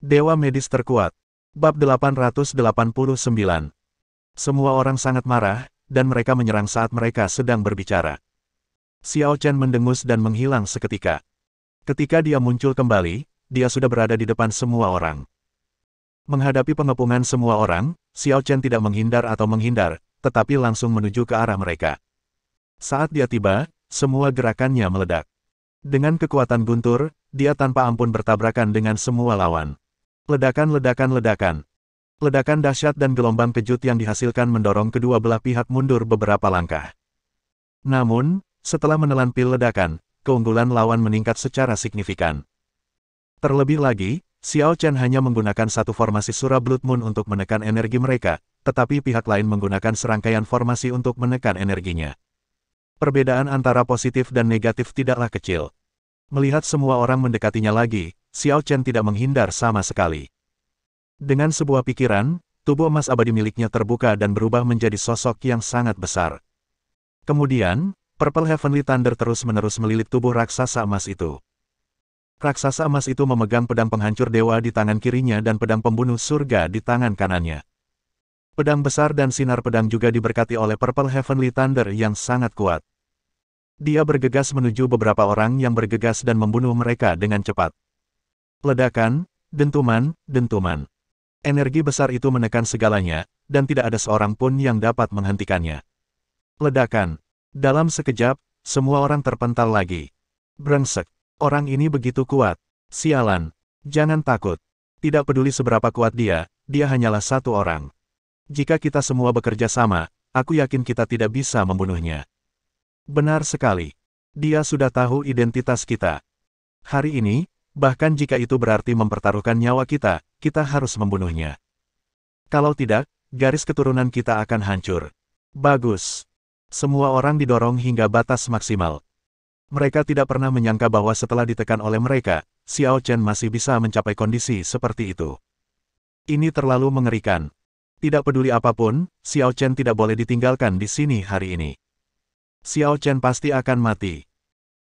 Dewa medis terkuat. Bab 889. Semua orang sangat marah, dan mereka menyerang saat mereka sedang berbicara. Xiao Chen mendengus dan menghilang seketika. Ketika dia muncul kembali, dia sudah berada di depan semua orang. Menghadapi pengepungan semua orang, Xiao Chen tidak menghindar atau menghindar, tetapi langsung menuju ke arah mereka. Saat dia tiba, semua gerakannya meledak. Dengan kekuatan guntur, dia tanpa ampun bertabrakan dengan semua lawan. Ledakan dahsyat dan gelombang kejut yang dihasilkan mendorong kedua belah pihak mundur beberapa langkah. Namun, setelah menelan pil ledakan, keunggulan lawan meningkat secara signifikan. Terlebih lagi, Xiao Chen hanya menggunakan satu formasi Sura Blood Moon untuk menekan energi mereka, tetapi pihak lain menggunakan serangkaian formasi untuk menekan energinya. Perbedaan antara positif dan negatif tidaklah kecil. Melihat semua orang mendekatinya lagi, Xiao Chen tidak menghindar sama sekali. Dengan sebuah pikiran, tubuh emas abadi miliknya terbuka dan berubah menjadi sosok yang sangat besar. Kemudian, Purple Heavenly Thunder terus-menerus melilit tubuh raksasa emas itu. Raksasa emas itu memegang pedang penghancur dewa di tangan kirinya dan pedang pembunuh surga di tangan kanannya. Pedang besar dan sinar pedang juga diberkati oleh Purple Heavenly Thunder yang sangat kuat. Dia bergegas menuju beberapa orang yang bergegas dan membunuh mereka dengan cepat. Ledakan, dentuman. Energi besar itu menekan segalanya, dan tidak ada seorang pun yang dapat menghentikannya. Ledakan. Dalam sekejap, semua orang terpental lagi. Brengsek. Orang ini begitu kuat. Sialan. Jangan takut. Tidak peduli seberapa kuat dia hanyalah satu orang. Jika kita semua bekerja sama, aku yakin kita tidak bisa membunuhnya. Benar sekali. Dia sudah tahu identitas kita. Hari ini, bahkan jika itu berarti mempertaruhkan nyawa kita, kita harus membunuhnya. Kalau tidak, garis keturunan kita akan hancur. Bagus. Semua orang didorong hingga batas maksimal. Mereka tidak pernah menyangka bahwa setelah ditekan oleh mereka, Xiao Chen masih bisa mencapai kondisi seperti itu. Ini terlalu mengerikan. Tidak peduli apapun, Xiao Chen tidak boleh ditinggalkan di sini hari ini. Xiao Chen pasti akan mati.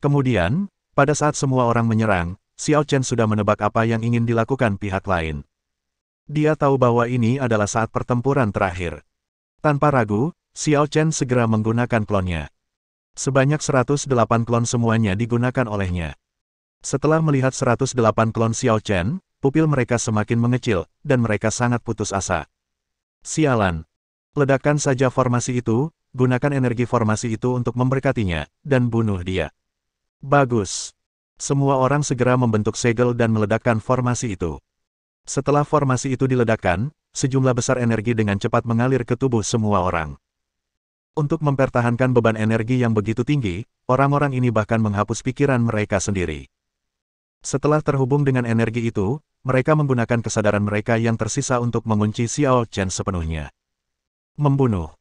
Kemudian, pada saat semua orang menyerang, Xiao Chen sudah menebak apa yang ingin dilakukan pihak lain. Dia tahu bahwa ini adalah saat pertempuran terakhir. Tanpa ragu, Xiao Chen segera menggunakan klonnya. Sebanyak 108 klon semuanya digunakan olehnya. Setelah melihat 108 klon Xiao Chen, pupil mereka semakin mengecil, dan mereka sangat putus asa. Sialan. Ledakan saja formasi itu, gunakan energi formasi itu untuk memberkatinya, dan bunuh dia. Bagus. Semua orang segera membentuk segel dan meledakkan formasi itu. Setelah formasi itu diledakkan, sejumlah besar energi dengan cepat mengalir ke tubuh semua orang. Untuk mempertahankan beban energi yang begitu tinggi, orang-orang ini bahkan menghapus pikiran mereka sendiri. Setelah terhubung dengan energi itu, mereka menggunakan kesadaran mereka yang tersisa untuk mengunci Xiao Chen sepenuhnya. Membunuh.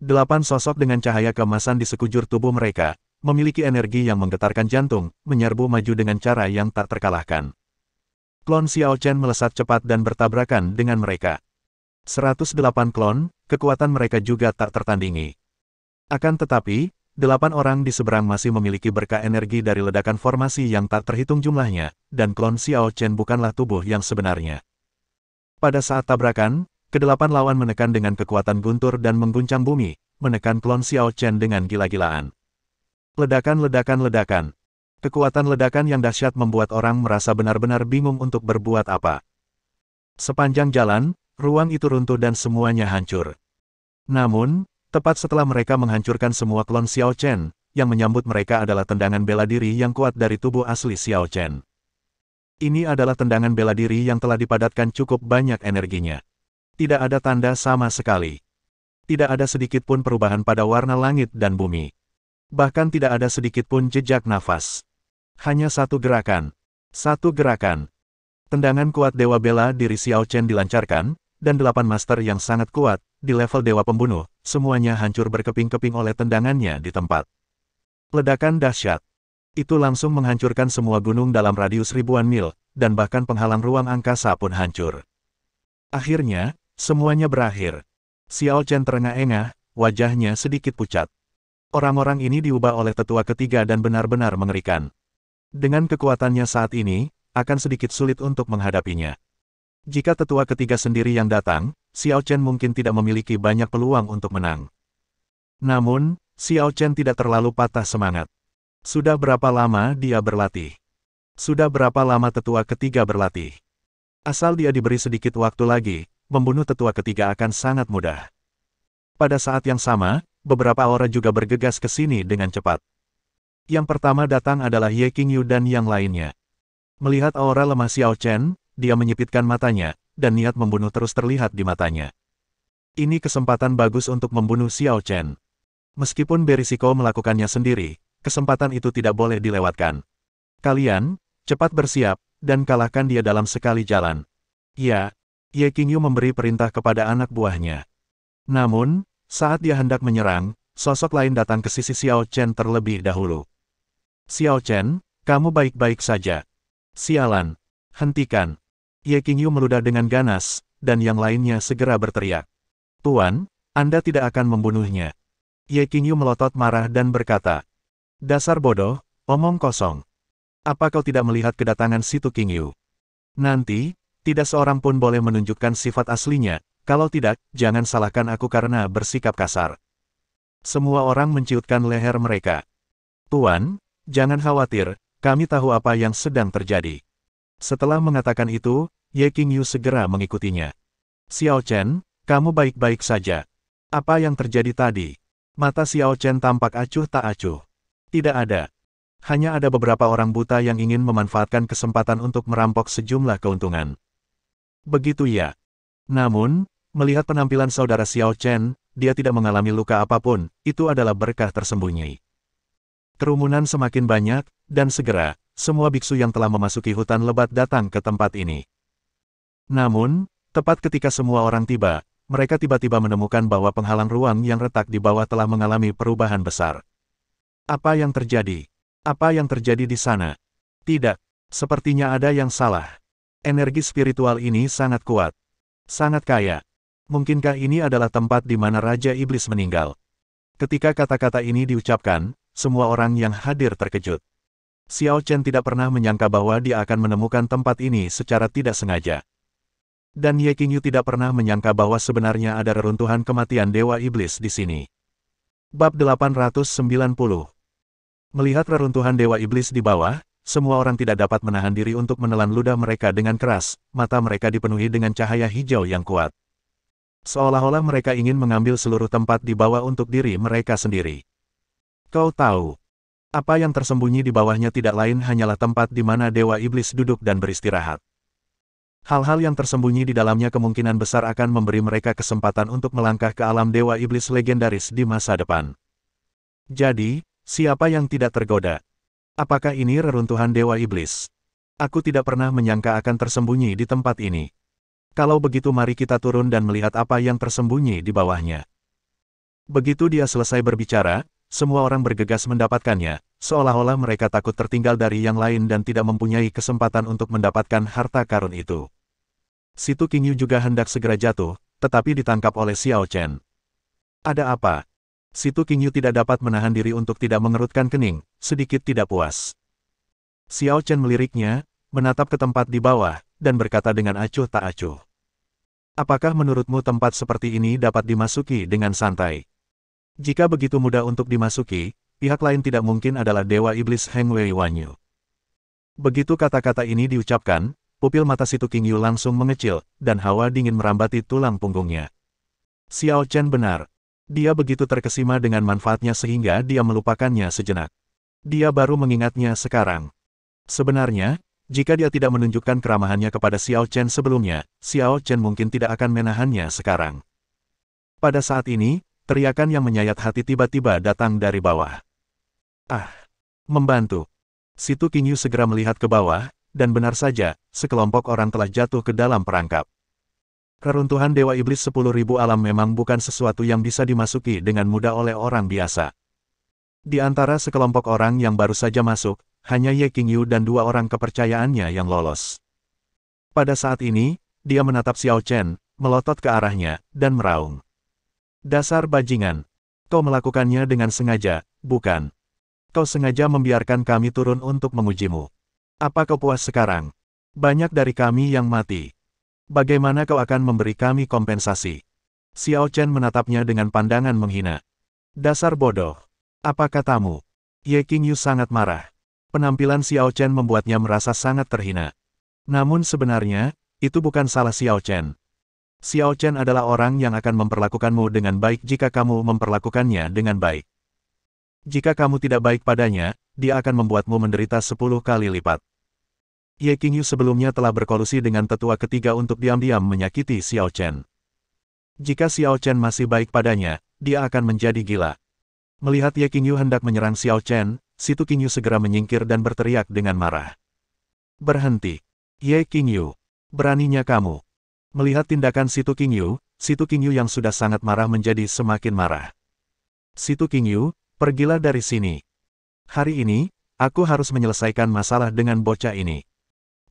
8 sosok dengan cahaya keemasan di sekujur tubuh mereka, memiliki energi yang menggetarkan jantung, menyerbu maju dengan cara yang tak terkalahkan. Klon Xiao Chen melesat cepat dan bertabrakan dengan mereka. 108 klon, kekuatan mereka juga tak tertandingi. Akan tetapi, 8 orang di seberang masih memiliki berkah energi dari ledakan formasi yang tak terhitung jumlahnya, dan klon Xiao Chen bukanlah tubuh yang sebenarnya. Pada saat tabrakan, ke-8 lawan menekan dengan kekuatan guntur dan mengguncang bumi, menekan klon Xiao Chen dengan gila-gilaan. Ledakan. Kekuatan ledakan yang dahsyat membuat orang merasa benar-benar bingung untuk berbuat apa. Sepanjang jalan, ruang itu runtuh dan semuanya hancur. Namun, tepat setelah mereka menghancurkan semua klon Xiao Chen, yang menyambut mereka adalah tendangan bela diri yang kuat dari tubuh asli Xiao Chen. Ini adalah tendangan bela diri yang telah dipadatkan cukup banyak energinya. Tidak ada tanda sama sekali. Tidak ada sedikit pun perubahan pada warna langit dan bumi. Bahkan tidak ada sedikit pun jejak nafas. Hanya satu gerakan. Tendangan kuat Dewa Bela Diri Xiao Chen dilancarkan, dan 8 master yang sangat kuat, di level Dewa Pembunuh, semuanya hancur berkeping-keping oleh tendangannya di tempat. Ledakan dahsyat. Itu langsung menghancurkan semua gunung dalam radius ribuan mil, dan bahkan penghalang ruang angkasa pun hancur. Akhirnya, semuanya berakhir. Xiao Chen terengah-engah, wajahnya sedikit pucat. Orang-orang ini diubah oleh tetua ketiga dan benar-benar mengerikan. Dengan kekuatannya saat ini, akan sedikit sulit untuk menghadapinya. Jika tetua ketiga sendiri yang datang, Xiao Chen mungkin tidak memiliki banyak peluang untuk menang. Namun, Xiao Chen tidak terlalu patah semangat. Sudah berapa lama dia berlatih? Sudah berapa lama tetua ketiga berlatih? Asal dia diberi sedikit waktu lagi, membunuh tetua ketiga akan sangat mudah. Pada saat yang sama, beberapa aura juga bergegas ke sini dengan cepat. Yang pertama datang adalah Ye Qingyu dan yang lainnya. Melihat aura lemah Xiao Chen, dia menyipitkan matanya, dan niat membunuh terus terlihat di matanya. Ini kesempatan bagus untuk membunuh Xiao Chen. Meskipun berisiko melakukannya sendiri, kesempatan itu tidak boleh dilewatkan. Kalian, cepat bersiap, dan kalahkan dia dalam sekali jalan. Ya, Ye Qingyu memberi perintah kepada anak buahnya. Namun, saat dia hendak menyerang, sosok lain datang ke sisi Xiao Chen terlebih dahulu. Xiao Chen, kamu baik-baik saja. Sialan, hentikan. Ye Qingyu meludah dengan ganas, dan yang lainnya segera berteriak. Tuan, Anda tidak akan membunuhnya. Ye Qingyu melotot marah dan berkata, dasar bodoh, omong kosong. Apa kau tidak melihat kedatangan Situ Qingyu? Nanti, tidak seorang pun boleh menunjukkan sifat aslinya, kalau tidak, jangan salahkan aku karena bersikap kasar. Semua orang menciutkan leher mereka. Tuan, jangan khawatir, kami tahu apa yang sedang terjadi. Setelah mengatakan itu, Ye Qingyu segera mengikutinya. Xiao Chen, kamu baik-baik saja. Apa yang terjadi tadi? Mata Xiao Chen tampak acuh tak acuh. Tidak ada. Hanya ada beberapa orang buta yang ingin memanfaatkan kesempatan untuk merampok sejumlah keuntungan. Begitu ya. Namun, melihat penampilan saudara Xiao Chen, dia tidak mengalami luka apapun, itu adalah berkah tersembunyi. Kerumunan semakin banyak, dan segera, semua biksu yang telah memasuki hutan lebat datang ke tempat ini. Namun, tepat ketika semua orang tiba, mereka tiba-tiba menemukan bahwa penghalang ruang yang retak di bawah telah mengalami perubahan besar. Apa yang terjadi? Apa yang terjadi di sana? Tidak, sepertinya ada yang salah. Energi spiritual ini sangat kuat. Sangat kaya. Mungkinkah ini adalah tempat di mana Raja Iblis meninggal? Ketika kata-kata ini diucapkan, semua orang yang hadir terkejut. Xiao Chen tidak pernah menyangka bahwa dia akan menemukan tempat ini secara tidak sengaja. Dan Ye Qingyu tidak pernah menyangka bahwa sebenarnya ada reruntuhan kematian Dewa Iblis di sini. Bab 890. Melihat reruntuhan Dewa Iblis di bawah, semua orang tidak dapat menahan diri untuk menelan ludah mereka dengan keras, mata mereka dipenuhi dengan cahaya hijau yang kuat. Seolah-olah mereka ingin mengambil seluruh tempat di bawah untuk diri mereka sendiri. Kau tahu, apa yang tersembunyi di bawahnya tidak lain hanyalah tempat di mana Dewa Iblis duduk dan beristirahat. Hal-hal yang tersembunyi di dalamnya kemungkinan besar akan memberi mereka kesempatan untuk melangkah ke alam Dewa Iblis legendaris di masa depan. Jadi, siapa yang tidak tergoda? Apakah ini reruntuhan Dewa Iblis? Aku tidak pernah menyangka akan tersembunyi di tempat ini. Kalau begitu mari kita turun dan melihat apa yang tersembunyi di bawahnya. Begitu dia selesai berbicara, semua orang bergegas mendapatkannya, seolah-olah mereka takut tertinggal dari yang lain dan tidak mempunyai kesempatan untuk mendapatkan harta karun itu. Situ Qingyu juga hendak segera jatuh, tetapi ditangkap oleh Xiao Chen. Ada apa? Situ Qingyu tidak dapat menahan diri untuk tidak mengerutkan kening, sedikit tidak puas. Xiao Chen meliriknya, menatap ke tempat di bawah, dan berkata dengan acuh tak acuh. Apakah menurutmu tempat seperti ini dapat dimasuki dengan santai? Jika begitu mudah untuk dimasuki, pihak lain tidak mungkin adalah Dewa Iblis Heng Wei Wanyu. Begitu kata-kata ini diucapkan, pupil mata Situ Qingyu langsung mengecil, dan hawa dingin merambati tulang punggungnya. Xiao Chen benar. Dia begitu terkesima dengan manfaatnya sehingga dia melupakannya sejenak. Dia baru mengingatnya sekarang. Sebenarnya, jika dia tidak menunjukkan keramahannya kepada Xiao Chen sebelumnya, Xiao Chen mungkin tidak akan menahannya sekarang. Pada saat ini, teriakan yang menyayat hati tiba-tiba datang dari bawah. Ah! Membantu. Situ Qingyu segera melihat ke bawah, dan benar saja, sekelompok orang telah jatuh ke dalam perangkap. Reruntuhan Dewa Iblis 10.000 alam memang bukan sesuatu yang bisa dimasuki dengan mudah oleh orang biasa. Di antara sekelompok orang yang baru saja masuk, hanya Ye Qingyu dan 2 orang kepercayaannya yang lolos. Pada saat ini, dia menatap Xiao Chen, melotot ke arahnya, dan meraung. Dasar bajingan. Kau melakukannya dengan sengaja, bukan? Kau sengaja membiarkan kami turun untuk mengujimu. Apa kau puas sekarang? Banyak dari kami yang mati. Bagaimana kau akan memberi kami kompensasi? Xiao Chen menatapnya dengan pandangan menghina. Dasar bodoh. Apa katamu? Ye Qingyu sangat marah. Penampilan Xiao Chen membuatnya merasa sangat terhina. Namun sebenarnya, itu bukan salah Xiao Chen. Xiao Chen adalah orang yang akan memperlakukanmu dengan baik jika kamu memperlakukannya dengan baik. Jika kamu tidak baik padanya, dia akan membuatmu menderita 10 kali lipat. Ye Qingyu sebelumnya telah berkolusi dengan tetua ketiga untuk diam-diam menyakiti Xiao Chen. Jika Xiao Chen masih baik padanya, dia akan menjadi gila. Melihat Ye Qingyu hendak menyerang Xiao Chen, Situ Qingyu segera menyingkir dan berteriak dengan marah. Berhenti. Ye Qingyu. Beraninya kamu. Melihat tindakan Situ Qingyu yang sudah sangat marah menjadi semakin marah. Situ Qingyu, pergilah dari sini. Hari ini, aku harus menyelesaikan masalah dengan bocah ini.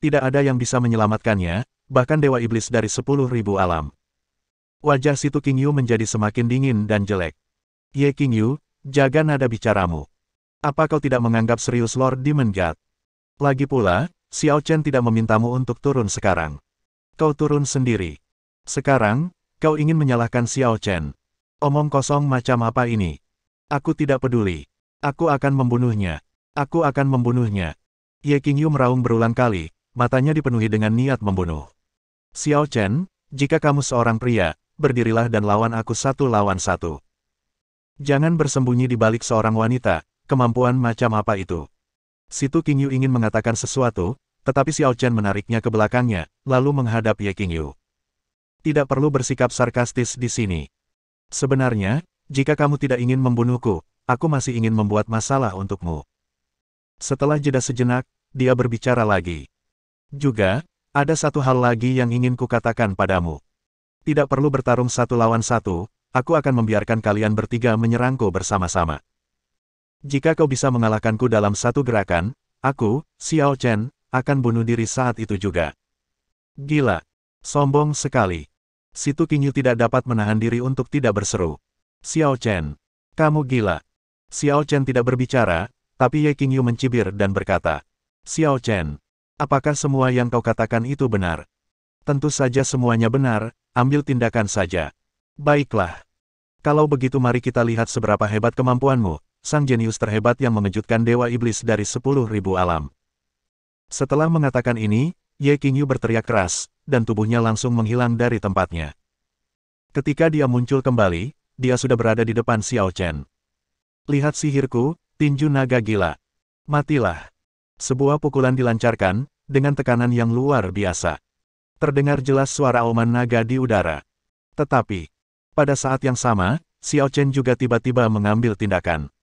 Tidak ada yang bisa menyelamatkannya, bahkan Dewa Iblis dari 10.000 alam. Wajah Situ Qingyu menjadi semakin dingin dan jelek. Ye Qingyu, jaga nada bicaramu. Apa kau tidak menganggap serius Lord Demon God? Lagi pula, Xiao Chen tidak memintamu untuk turun sekarang. Kau turun sendiri. Sekarang, kau ingin menyalahkan Xiao Chen. Omong kosong macam apa ini? Aku tidak peduli. Aku akan membunuhnya. Aku akan membunuhnya. Ye Qingyu meraung berulang kali, matanya dipenuhi dengan niat membunuh. Xiao Chen, jika kamu seorang pria, berdirilah dan lawan aku 1 lawan 1. Jangan bersembunyi di balik seorang wanita, kemampuan macam apa itu? Situ Qingyu ingin mengatakan sesuatu, tetapi Xiao Chen menariknya ke belakangnya, lalu menghadap Ye Qingyu. Tidak perlu bersikap sarkastis di sini. Sebenarnya, jika kamu tidak ingin membunuhku, aku masih ingin membuat masalah untukmu. Setelah jeda sejenak, dia berbicara lagi. Juga, ada satu hal lagi yang ingin kukatakan padamu. Tidak perlu bertarung 1 lawan 1, aku akan membiarkan kalian bertiga menyerangku bersama-sama. Jika kau bisa mengalahkanku dalam 1 gerakan, aku, Xiao Chen, akan bunuh diri saat itu juga. Gila. Sombong sekali. Situ Qingyu tidak dapat menahan diri untuk tidak berseru. Xiao Chen, kamu gila. Xiao Chen tidak berbicara, tapi Ye Qingyu mencibir dan berkata, Xiao Chen, apakah semua yang kau katakan itu benar? Tentu saja semuanya benar, ambil tindakan saja. Baiklah. Kalau begitu mari kita lihat seberapa hebat kemampuanmu, sang jenius terhebat yang mengejutkan Dewa Iblis dari 10.000 alam. Setelah mengatakan ini, Ye Qingyu berteriak keras, dan tubuhnya langsung menghilang dari tempatnya. Ketika dia muncul kembali, dia sudah berada di depan Xiao Chen. Lihat sihirku, tinju naga gila. Matilah. Sebuah pukulan dilancarkan, dengan tekanan yang luar biasa. Terdengar jelas suara auman naga di udara. Tetapi, pada saat yang sama, Xiao Chen juga tiba-tiba mengambil tindakan.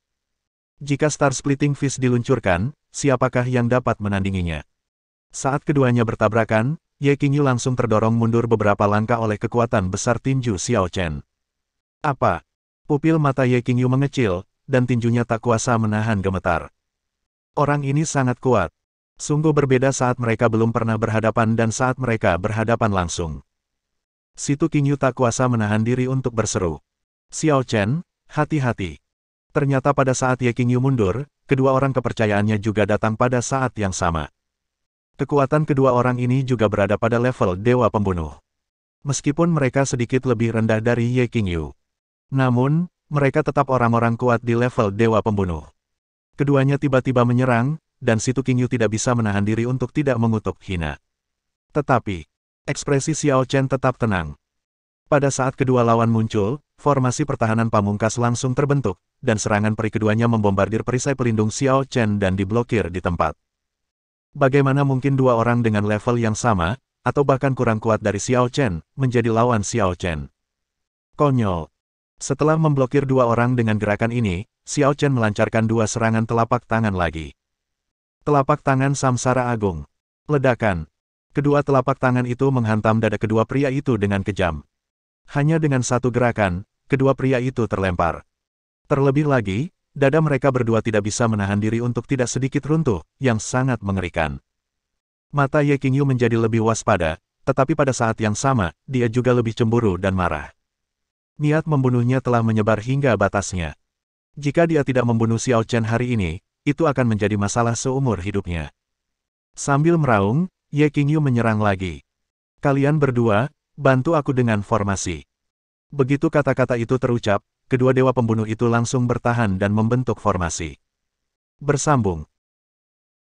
Jika Star Splitting Fist diluncurkan, siapakah yang dapat menandinginya? Saat keduanya bertabrakan, Ye Qingyu langsung terdorong mundur beberapa langkah oleh kekuatan besar tinju Xiao Chen. Apa? Pupil mata Ye Qingyu mengecil, dan tinjunya tak kuasa menahan gemetar. Orang ini sangat kuat. Sungguh berbeda saat mereka belum pernah berhadapan dan saat mereka berhadapan langsung. Situ Qingyu tak kuasa menahan diri untuk berseru. Xiao Chen, hati-hati. Ternyata pada saat Ye Qingyu mundur, kedua orang kepercayaannya juga datang pada saat yang sama. Kekuatan kedua orang ini juga berada pada level Dewa Pembunuh. Meskipun mereka sedikit lebih rendah dari Ye Qingyu. Namun, mereka tetap orang-orang kuat di level Dewa Pembunuh. Keduanya tiba-tiba menyerang, dan Situ Qingyu tidak bisa menahan diri untuk tidak mengutuk hina. Tetapi, ekspresi Xiao Chen tetap tenang. Pada saat kedua lawan muncul, formasi pertahanan pamungkas langsung terbentuk, dan serangan peri keduanya membombardir perisai pelindung Xiao Chen dan diblokir di tempat. Bagaimana mungkin dua orang dengan level yang sama, atau bahkan kurang kuat dari Xiao Chen, menjadi lawan Xiao Chen? Konyol. Setelah memblokir dua orang dengan gerakan ini, Xiao Chen melancarkan 2 serangan telapak tangan lagi. Telapak tangan Samsara Agung. Ledakan. Kedua telapak tangan itu menghantam dada kedua pria itu dengan kejam. Hanya dengan 1 gerakan, kedua pria itu terlempar. Terlebih lagi, dada mereka berdua tidak bisa menahan diri untuk tidak sedikit runtuh, yang sangat mengerikan. Mata Ye Qingyu menjadi lebih waspada, tetapi pada saat yang sama, dia juga lebih cemburu dan marah. Niat membunuhnya telah menyebar hingga batasnya. Jika dia tidak membunuh Xiao Chen hari ini, itu akan menjadi masalah seumur hidupnya. Sambil meraung, Ye Qingyu menyerang lagi. Kalian berdua, bantu aku dengan formasi. Begitu kata-kata itu terucap, kedua dewa pembunuh itu langsung bertahan dan membentuk formasi. Bersambung.